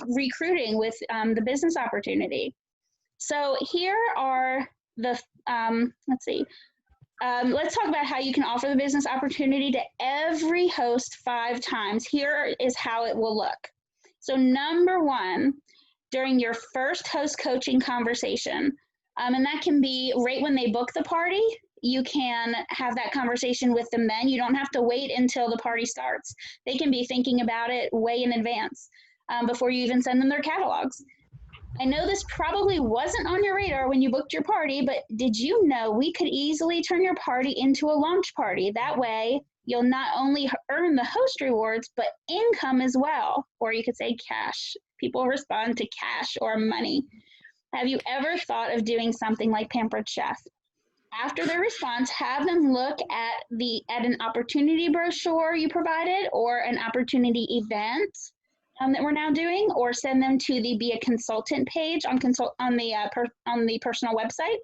[SPEAKER 1] recruiting, with the business opportunity. So here are the, let's talk about how you can offer the business opportunity to every host 5 times. Here is how it will look. So number 1, during your first host coaching conversation, and that can be right when they book the party, you can have that conversation with them then. You don't have to wait until the party starts. They can be thinking about it way in advance before you even send them their catalogs. I know this probably wasn't on your radar when you booked your party, but did you know we could easily turn your party into a launch party? That way, you'll not only earn the host rewards, but income as well. Or you could say cash. People respond to cash or money. Have you ever thought of doing something like Pampered Chef? After their response, have them look at an opportunity brochure you provided or an opportunity event that we're now doing, or send them to the Be a Consultant page on the personal website,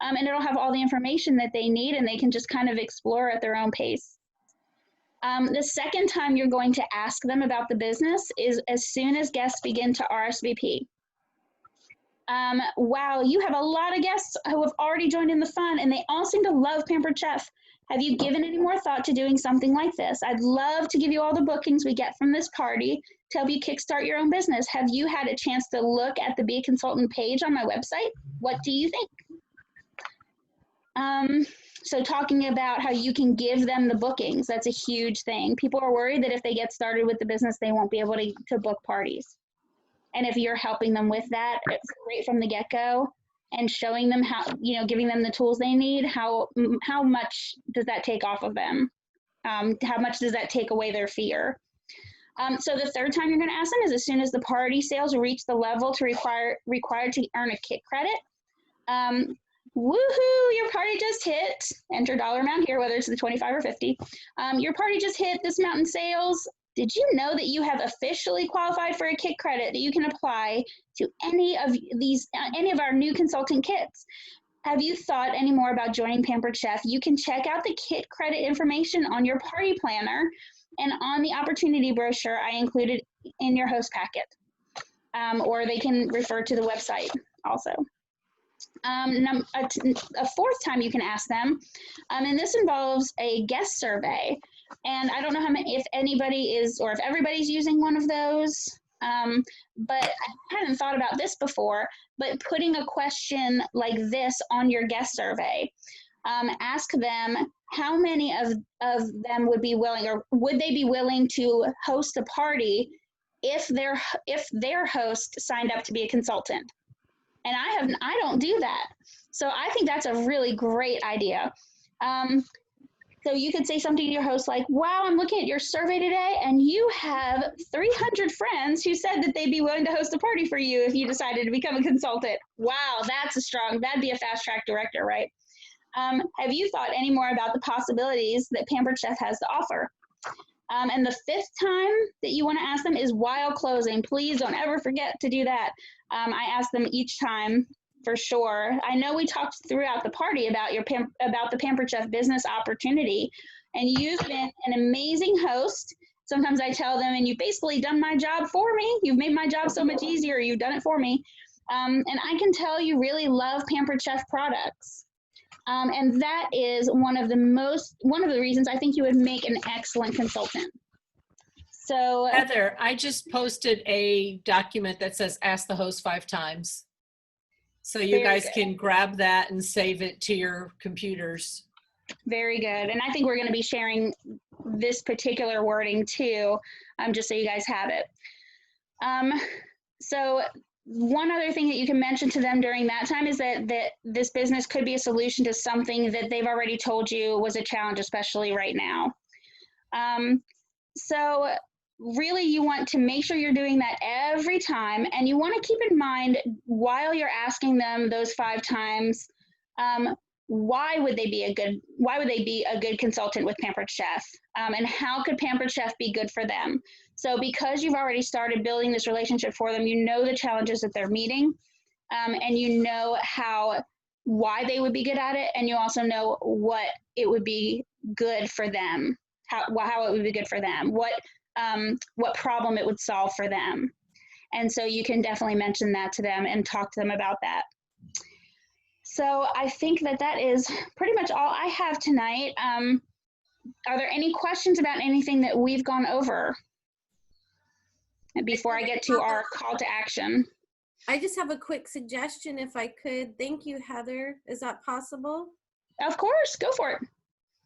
[SPEAKER 1] and it'll have all the information that they need, and they can just kind of explore at their own pace. The second time you're going to ask them about the business is as soon as guests begin to RSVP. Wow, you have a lot of guests who have already joined in the fun, and they all seem to love Pampered Chef. Have you given any more thought to doing something like this? I'd love to give you all the bookings we get from this party to help you kickstart your own business. Have you had a chance to look at the Be a Consultant page on my website? What do you think? So talking about how you can give them the bookings, that's a huge thing. People are worried that if they get started with the business, they won't be able to book parties. And if you're helping them with that right from the get-go and showing them how, giving them the tools they need, how much does that take off of them? How much does that take away their fear? So the third time you're going to ask them is as soon as the party sales reach the level to required to earn a kit credit. Woohoo, your party just hit, enter dollar amount here, whether it's the 25 or 50. Your party just hit this amount in sales. Did you know that you have officially qualified for a kit credit that you can apply to any of our new consultant kits? Have you thought any more about joining Pampered Chef? You can check out the kit credit information on your party planner and on the opportunity brochure I included in your host packet. Or they can refer to the website also. A fourth time you can ask them, and this involves a guest survey. And I don't know if anybody is, or if everybody's using one of those, but I hadn't thought about this before, but putting a question like this on your guest survey, ask them how many of them would be willing, or would they be willing to host a party if their host signed up to be a consultant. And I don't do that. So I think that's a really great idea. So you could say something to your host like, wow, I'm looking at your survey today, and you have 300 friends who said that they'd be willing to host a party for you if you decided to become a consultant. Wow, that'd be a fast track director, right? Have you thought any more about the possibilities that Pampered Chef has to offer? And the fifth time that you want to ask them is while closing. Please don't ever forget to do that. I ask them each time for sure. I know we talked throughout the party about the Pampered Chef business opportunity, and you've been an amazing host. Sometimes I tell them, and you've basically done my job for me. You've made my job so much easier. You've done it for me. And I can tell you really love Pampered Chef products. And that is one of the reasons I think you would make an excellent consultant. So
[SPEAKER 2] Heather, I just posted a document that says ask the host 5 times. So you guys can grab that and save it to your computers.
[SPEAKER 1] Very good. And I think we're going to be sharing this particular wording too, just so you guys have it. So one other thing that you can mention to them during that time is that this business could be a solution to something that they've already told you was a challenge, especially right now. So really you want to make sure you're doing that every time, and you want to keep in mind while you're asking them those 5 times, why would they be a good consultant with Pampered Chef? And how could Pampered Chef be good for them? So because you've already started building this relationship for them, you know the challenges that they're meeting, and you know why they would be good at it, and you also know what it would be good for them, how it would be good for them, what problem it would solve for them. And so you can definitely mention that to them and talk to them about that. So I think that is pretty much all I have tonight. Are there any questions about anything that we've gone over before I get to our call to action?
[SPEAKER 8] I just have a quick suggestion if I could. Thank you, Heather. Is that possible?
[SPEAKER 1] Of course, go for it.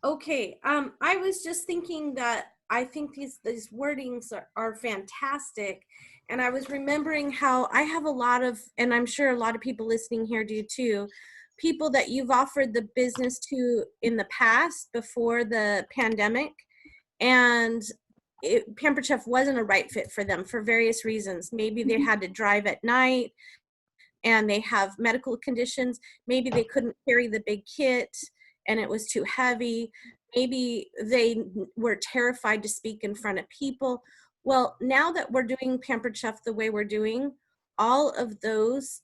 [SPEAKER 8] Okay, I was just thinking that I think these wordings are fantastic. And I was remembering how I have a lot of, and I'm sure a lot of people listening here do too, people that you've offered the business to in the past before the pandemic. And Pampered Chef wasn't a right fit for them for various reasons. Maybe they had to drive at night and they have medical conditions. Maybe they couldn't carry the big kit and it was too heavy. Maybe they were terrified to speak in front of people. Well, now that we're doing Pampered Chef the way we're doing, all of those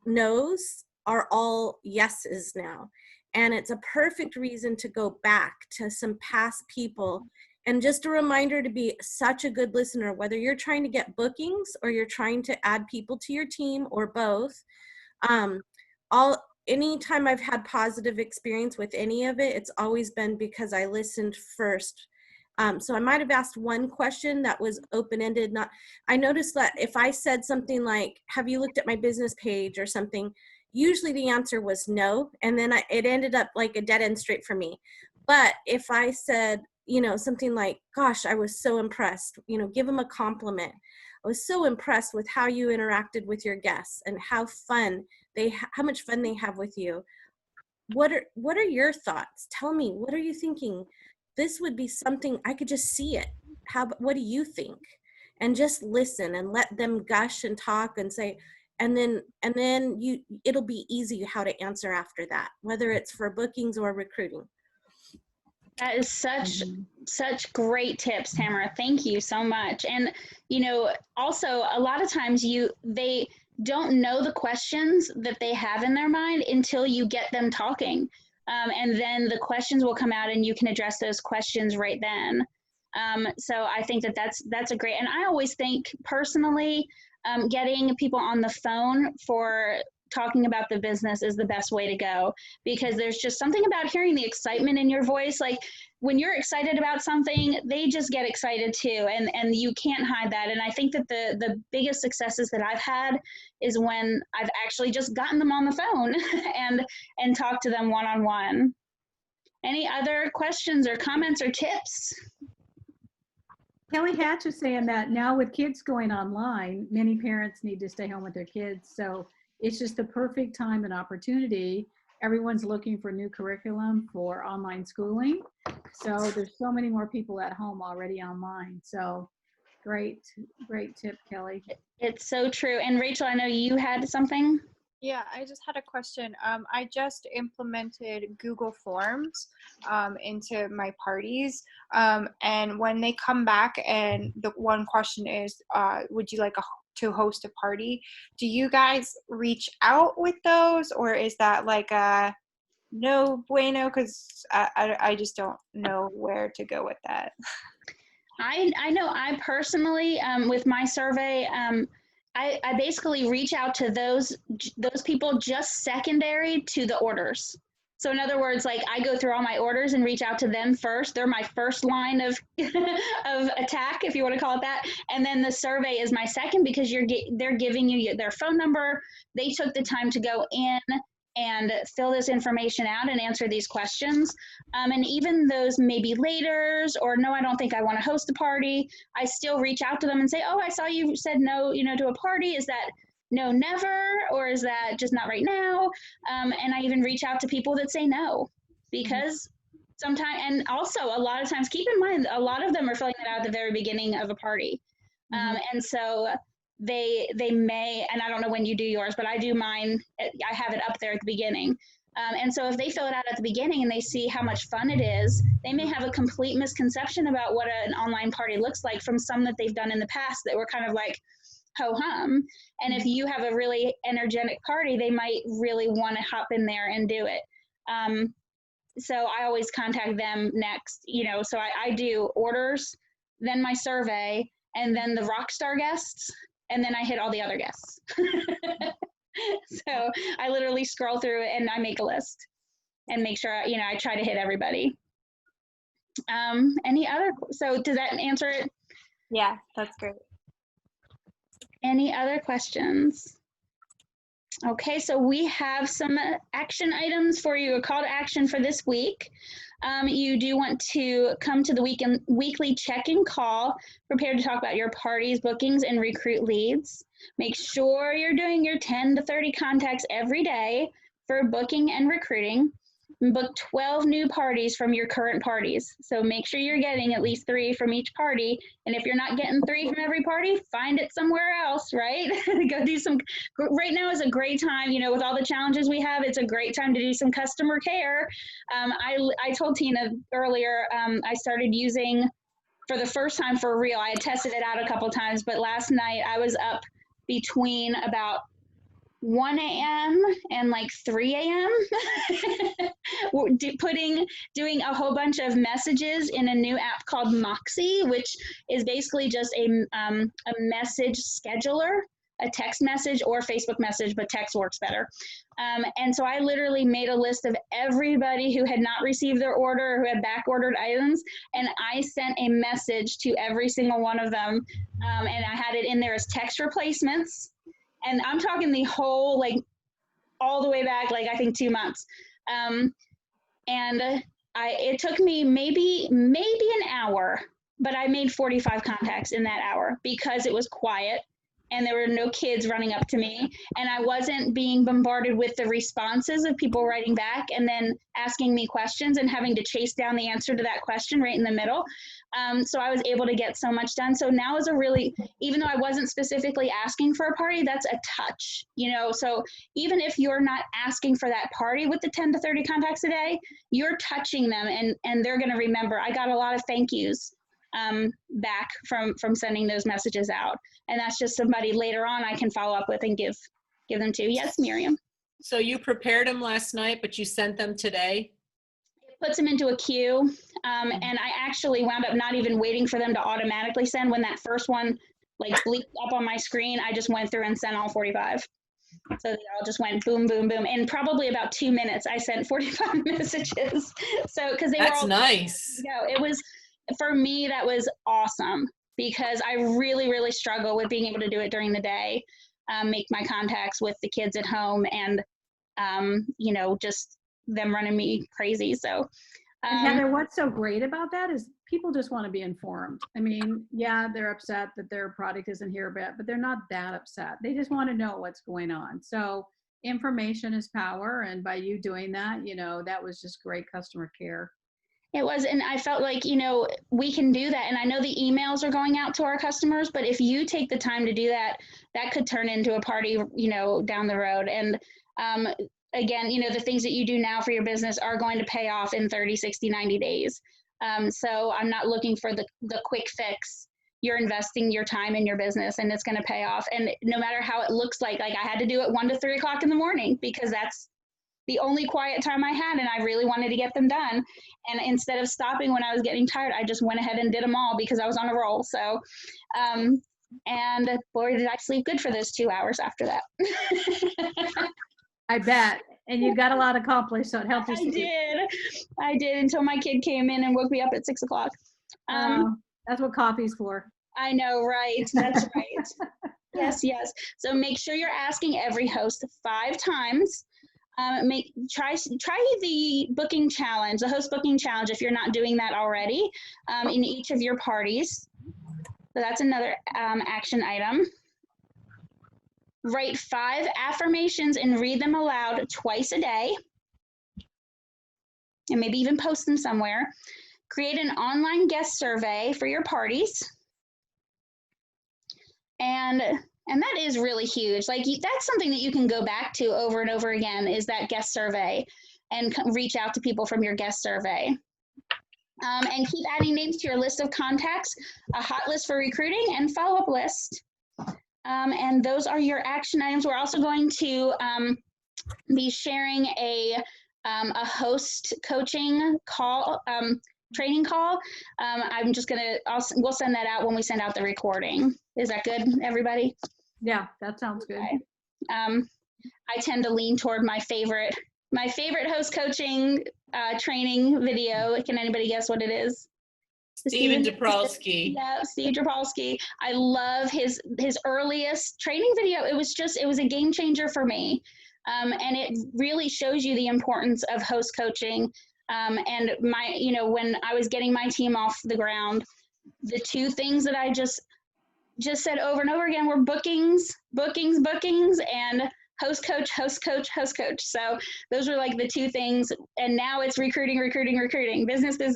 [SPEAKER 8] no's are all yeses now. And it's a perfect reason to go back to some past people. And just a reminder to be such a good listener, whether you're trying to get bookings or you're trying to add people to your team or both. Anytime I've had positive experience with any of it, it's always been because I listened first. So I might have asked one question that was open-ended. I noticed that if I said something like, have you looked at my business page or something, usually the answer was no. And then it ended up like a dead end straight for me. But if I said, something like, gosh, I was so impressed, give them a compliment. I was so impressed with how you interacted with your guests and how much fun they have with you. What are your thoughts? Tell me, what are you thinking? This would be something I could just see it. What do you think? And just listen and let them gush and talk and say, and then it'll be easy how to answer after that, whether it's for bookings or recruiting.
[SPEAKER 1] That is such great tips, Tamara. Thank you so much. And, also a lot of times they don't know the questions that they have in their mind until you get them talking. And then the questions will come out and you can address those questions right then. So I think that's a great, and I always think personally, getting people on the phone for talking about the business is the best way to go, because there's just something about hearing the excitement in your voice. Like when you're excited about something, they just get excited too, and you can't hide that. And I think that the biggest successes that I've had is when I've actually just gotten them on the phone and talked to them one-on-one. Any other questions or comments or tips?
[SPEAKER 4] Kelly Hatch is saying that now with kids going online, many parents need to stay home with their kids. So it's just the perfect time and opportunity. Everyone's looking for new curriculum for online schooling. So there's so many more people at home already online. So great tip, Kelly.
[SPEAKER 1] It's so true. And Rachel, I know you had something.
[SPEAKER 3] Yeah, I just had a question. I just implemented Google Forms into my parties. And when they come back and the one question is, would you like to host a party? Do you guys reach out with those, or is that like a no bueno? Because I just don't know where to go with that.
[SPEAKER 1] I know I personally, with my survey, I basically reach out to those people just secondary to the orders. So in other words, like I go through all my orders and reach out to them first. They're my first line of of attack, if you want to call it that. And then the survey is my second, because they're giving you their phone number. They took the time to go in and fill this information out and answer these questions. And even those maybe laters or no, I don't think I want to host a party, I still reach out to them and say, oh, I saw you said no, to a party. Is that no, never? Or is that just not right now? And I even reach out to people that say no, because sometimes, and also a lot of times, keep in mind, a lot of them are filling it out at the very beginning of a party. And so they may, and I don't know when you do yours, but I do mine, I have it up there at the beginning. And so if they fill it out at the beginning and they see how much fun it is, they may have a complete misconception about what an online party looks like from some that they've done in the past that were kind of like ho-hum. And if you have a really energetic party, they might really want to hop in there and do it. So I always contact them next, you know, so I do orders, then my survey, and then the rock star guests, and then I hit all the other guests. So I literally scroll through it and I make a list and make sure, you know, I try to hit everybody. Any other, so does that answer it?
[SPEAKER 9] Yeah, that's great.
[SPEAKER 1] Any other questions? Okay, so we have some action items for you, a call to action for this week. You do want to come to the weekly check-in call, prepared to talk about your parties, bookings, and recruit leads. Make sure you're doing your 10 to 30 contacts every day for booking and recruiting. Book 12 new parties from your current parties. So make sure you're getting at least 3 from each party. And if you're not getting 3 from every party, find it somewhere else, right? Go do some, right now is a great time, you know, with all the challenges we have, it's a great time to do some customer care. I told Tina earlier, I started using, for the first time for real, I had tested it out a couple times, but last night I was up between about 1 a.m. and like 3 a.m. doing a whole bunch of messages in a new app called Moxie, which is basically just a message scheduler, a text message or Facebook message, but text works better. And so I literally made a list of everybody who had not received their order, who had back ordered items, and I sent a message to every single one of them. And I had it in there as text replacements. And I'm talking the whole, like, all the way back, like, I think 2 months. It took me maybe an hour, but I made 45 contacts in that hour because it was quiet and there were no kids running up to me, and I wasn't being bombarded with the responses of people writing back and then asking me questions and having to chase down the answer to that question right in the middle. So I was able to get so much done. So now is a really, even though I wasn't specifically asking for a party, that's a touch, you know? So even if you're not asking for that party with the 10 to 30 contacts a day, you're touching them and they're gonna remember. I got a lot of thank yous back from sending those messages out. And that's just somebody later on I can follow up with and give them to. Yes, Miriam.
[SPEAKER 2] So you prepared them last night, but you sent them today?
[SPEAKER 1] It puts them into a queue. And I actually wound up not even waiting for them to automatically send. When that first one like bleeped up on my screen, I just went through and sent all 45. So they all just went boom, boom, boom. In probably about 2 minutes, I sent 45 messages. So, because they were all
[SPEAKER 2] nice.
[SPEAKER 1] You know, it was, for me, that was awesome because I really, really struggle with being able to do it during the day, make my contacts with the kids at home and, you know, just them running me crazy. So,
[SPEAKER 4] and Heather, what's so great about that is people just want to be informed. I mean, yeah, they're upset that their product isn't here yet, but they're not that upset. They just want to know what's going on. So information is power. And by you doing that, you know, that was just great customer care.
[SPEAKER 1] It was, and I felt like, you know, we can do that. And I know the emails are going out to our customers, but if you take the time to do that, that could turn into a party, you know, down the road. And again, you know, the things that you do now for your business are going to pay off in 30, 60, 90 days. So I'm not looking for the quick fix. You're investing your time in your business and it's going to pay off. And no matter how it looks like I had to do it 1 to 3 o'clock in the morning because that's the only quiet time I had, and I really wanted to get them done. And instead of stopping when I was getting tired, I just went ahead and did them all because I was on a roll. So, and boy, did I sleep good for those 2 hours after that.
[SPEAKER 4] I bet. And you got a lot accomplished, so it helped you.
[SPEAKER 1] I did until my kid came in and woke me up at 6 o'clock.
[SPEAKER 4] That's what coffee's for.
[SPEAKER 1] I know, right? That's right. Yes. So make sure you're asking every host 5 times. Try the booking challenge, the host booking challenge, if you're not doing that already, in each of your parties. So that's another action item. Write 5 affirmations and read them aloud twice a day, and maybe even post them somewhere. Create an online guest survey for your parties, and And that is really huge. Like that's something that you can go back to over and over again is that guest survey and reach out to people from your guest survey. And keep adding names to your list of contacts, a hot list for recruiting, and follow-up list. And those are your action items. We're also going to be sharing a host coaching call, training call. I'm just gonna, we'll send that out when we send out the recording. Is that good, everybody?
[SPEAKER 4] Yeah, that sounds good.
[SPEAKER 1] Okay. I tend to lean toward my favorite host coaching training video. Can anybody guess what it is?
[SPEAKER 2] Steven Dabrowski.
[SPEAKER 1] Yeah, Steve Dabrowski. I love his earliest training video. It was a game changer for me. And it really shows you the importance of host coaching. And when I was getting my team off the ground, the two things that I just said over and over again were bookings, and host coach. So those were like the two things. And now it's recruiting, business, but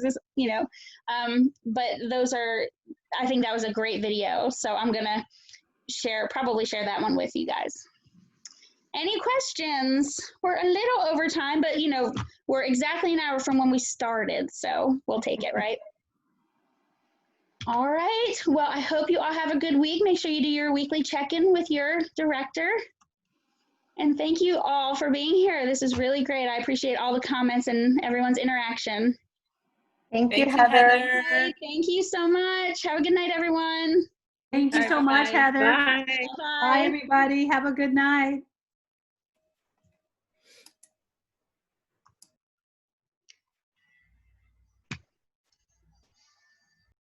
[SPEAKER 1] I think that was a great video. So I'm going to probably share that one with you guys. Any questions? We're a little over time, but we're exactly an hour from when we started. So we'll take it, right? All right. Well, I hope you all have a good week. Make sure you do your weekly check-in with your director. And thank you all for being here. This is really great. I appreciate all the comments and everyone's interaction.
[SPEAKER 5] Thank you,
[SPEAKER 2] Thank you,
[SPEAKER 5] Heather.
[SPEAKER 1] Hey, thank you so much. Have a good night, everyone.
[SPEAKER 4] Thank you so much,
[SPEAKER 2] Bye.
[SPEAKER 4] Heather.
[SPEAKER 2] Bye.
[SPEAKER 4] Bye, everybody. Have a good night.